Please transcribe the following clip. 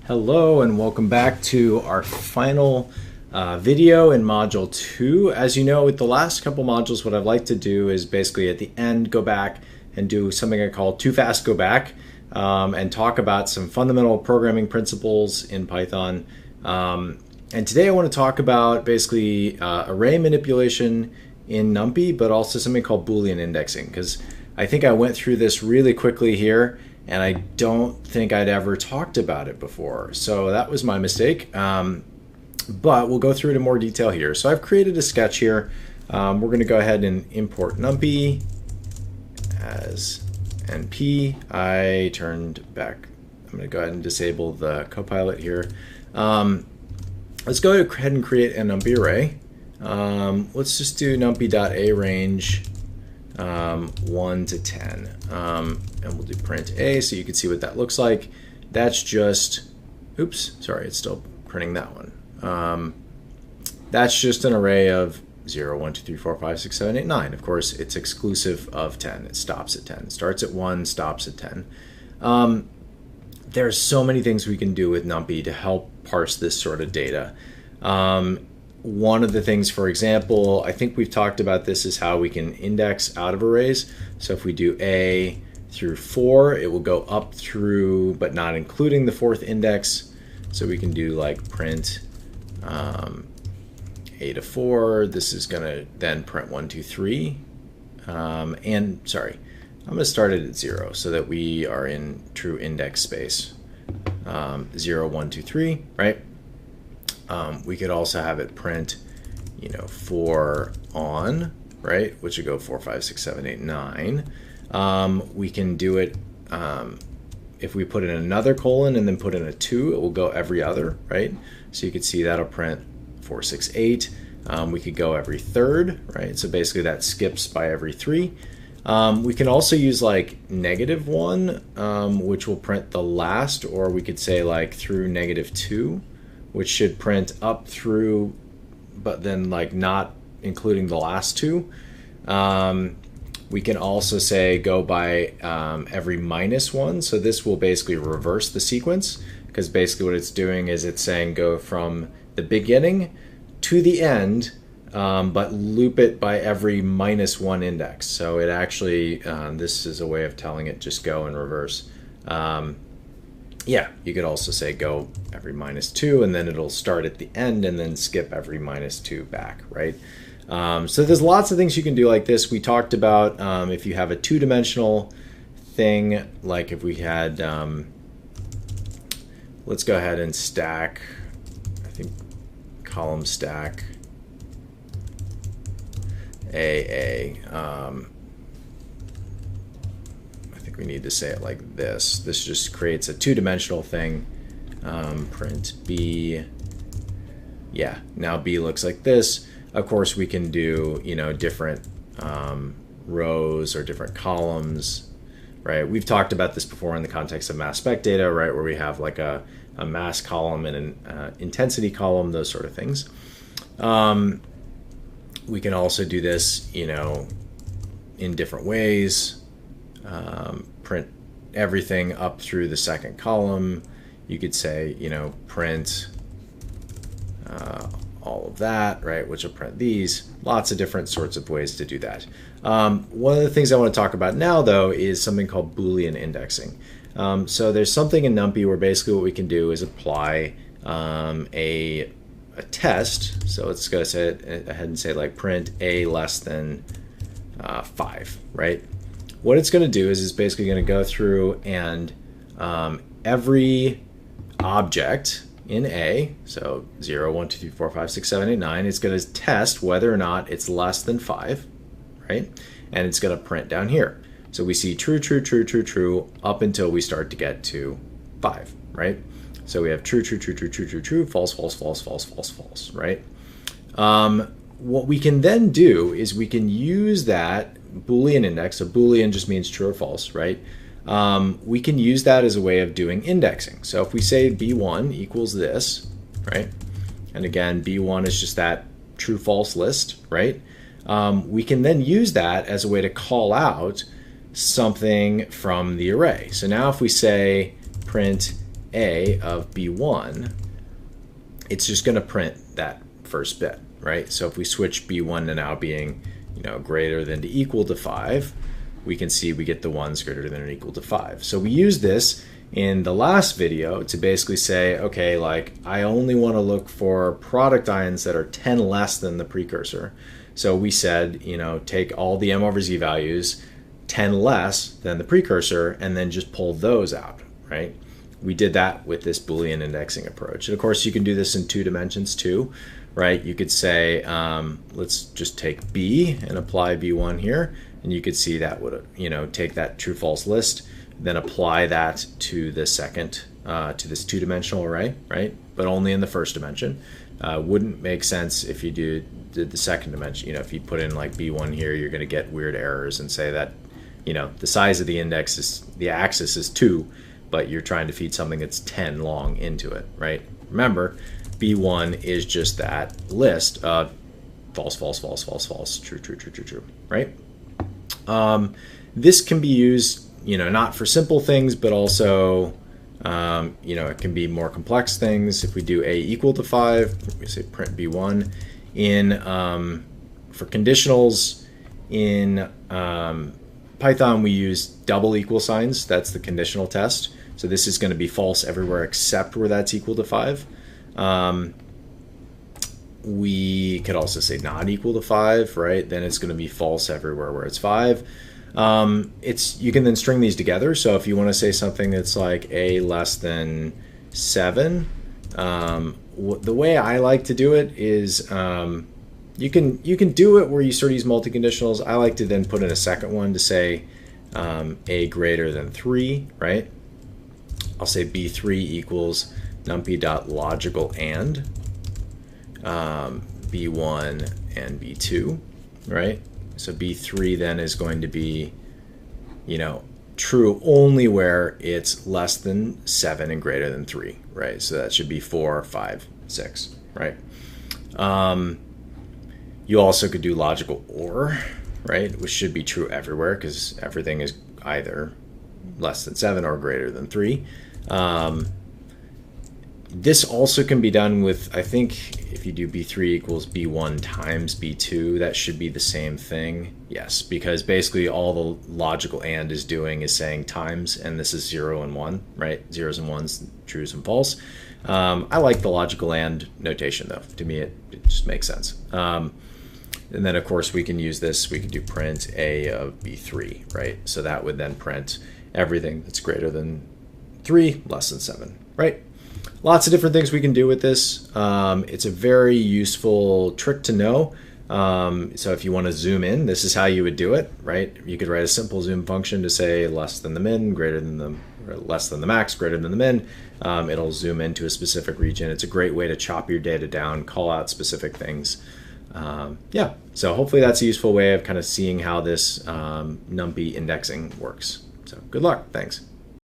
Hello and welcome back to our final video in Module 2. As you know, with the last couple modules, what I'd like to do is basically at the end go back and do something I call Too Fast Go Back and talk about some fundamental programming principles in Python. And today I want to talk about basically array manipulation in NumPy, but also something called Boolean indexing, because I think I went through this really quickly here and I don't think I'd ever talked about it before. So that was my mistake. But we'll go through it in more detail here. So I've created a sketch here. We're going to go ahead and import NumPy as NP. I turned back. I'm going to go ahead and disable the copilot here. Let's go ahead and create a NumPy array. Let's just do numpy.arange 1 to 10. And we'll do print A so you can see what that looks like. That's just, oops, sorry, it's still printing that one. That's just an array of 0, 1, 2, 3, 4, 5, 6, 7, 8, 9. Of course, it's exclusive of 10. It stops at 10. It starts at 1, stops at 10. There's so many things we can do with NumPy to help parse this sort of data. One of the things, for example, I think we've talked about this, is how we can index out of arrays. So if we do A through 4, it will go up through, but not including the 4th index. So we can do like print A to 4. This is going to then print 1, 2, 3. And sorry, I'm going to start it at 0 so that we are in true index space. 0, 1, 2, 3, right? We could also have it print, 4 on, right? Which would go 4, 5, 6, 7, 8, 9. We can do it if we put in another colon and then put in a 2, it will go every other, right? So you could see that'll print 4, 6, 8. We could go every third, right? So basically that skips by every 3. We can also use like -1, which will print the last, or we could say like through -2, which should print up through, but then like not including the last 2. We can also say go by every -1. So this will basically reverse the sequence, because basically what it's doing is it's saying go from the beginning to the end, but loop it by every -1 index. So it actually, this is a way of telling it just go in reverse. Yeah, you could also say go every -2, and then it'll start at the end and then skip every -2 back, right? So there's lots of things you can do like this. We talked about if you have a 2-dimensional thing, like if we had, let's go ahead and stack, I think column stack AA. We need to say it like this. This just creates a 2-dimensional thing. Print B. Yeah, now B looks like this. Of course, we can do, different rows or different columns, right? We've talked about this before in the context of mass spec data, right? Where we have like a mass column and an intensity column, those sort of things. We can also do this, in different ways. Print everything up through the 2nd column. You could say, print all of that, right, which will print these. Lots of different sorts of ways to do that. One of the things I want to talk about now, though, is something called Boolean indexing. So there's something in NumPy where basically what we can do is apply a test. So let's go ahead and say like print A less than 5, right? What it's going to do is it's basically going to go through and every object in A, so 0, 1, 2, 3, 4, 5, 6, 7, 8, 9, it's going to test whether or not it's less than 5, right? And it's going to print down here. So we see true, true, true, true, true, up until we start to get to 5, right? So we have true, true, true, true, true, true, true, false, false, false, false, false, false, right? What we can then do is we can use that Boolean index. So Boolean just means true or false, right? We can use that as a way of doing indexing. So if we say B1 equals this, right? And again, B1 is just that true false list, right? We can then use that as a way to call out something from the array. So now if we say print a of b1, it's just going to print that first bit, right? So if we switch b1 to now being, greater than to equal to 5, we can see we get the ones greater than or equal to 5. So we use this in the last video to basically say, okay, like I only want to look for product ions that are 10 less than the precursor. So we said, take all the m over z values, 10 less than the precursor, and then just pull those out, right? We did that with this Boolean indexing approach. And of course, you can do this in 2 dimensions too, right? You could say, let's just take B and apply B1 here. And you could see that would, take that true false list, then apply that to the second, to this 2-dimensional array, right? But only in the first dimension. Wouldn't make sense if you did the second dimension. If you put in like B1 here, you're going to get weird errors and say that, the size of the index is, the axis is 2, but you're trying to feed something that's 10 long into it, right? Remember, B1 is just that list of false, false, false, false, false, true, true, true, true, true, right? This can be used, not for simple things, but also, it can be more complex things. If we do a equal to 5, we say print B1. For conditionals in Python, we use double equal signs. That's the conditional test. So this is going to be false everywhere except where that's equal to 5. We could also say not equal to 5, right? Then it's going to be false everywhere where it's 5. You can then string these together. So if you want to say something that's like a less than 7, the way I like to do it is you can do it where you sort of use multi-conditionals. I like to then put in a second one to say a greater than 3, right? I'll say b3 equals numpy.logical and b1 and b2, right? So b3 then is going to be, true only where it's less than 7 and greater than 3, right? So that should be 4, 5, 6, right? You also could do logical or, right? Which should be true everywhere because everything is either less than 7 or greater than 3. This also can be done with, I think, if you do b3 equals b1 times b2, that should be the same thing. Yes, because basically all the logical and is doing is saying times, and this is 0 and 1, right? Zeros and ones, trues and false. I like the logical and notation, though. To me, it just makes sense. And then, of course, we can use this. We can do print a of b3, right? So that would then print everything that's greater than 3, less than 7, right? Lots of different things we can do with this. It's a very useful trick to know. So if you want to zoom in, this is how you would do it, right? You could write a simple zoom function to say less than the min, greater than the, or less than the max, greater than the min. It'll zoom into a specific region. It's a great way to chop your data down, call out specific things. Yeah, so hopefully that's a useful way of kind of seeing how this NumPy indexing works. So good luck. Thanks.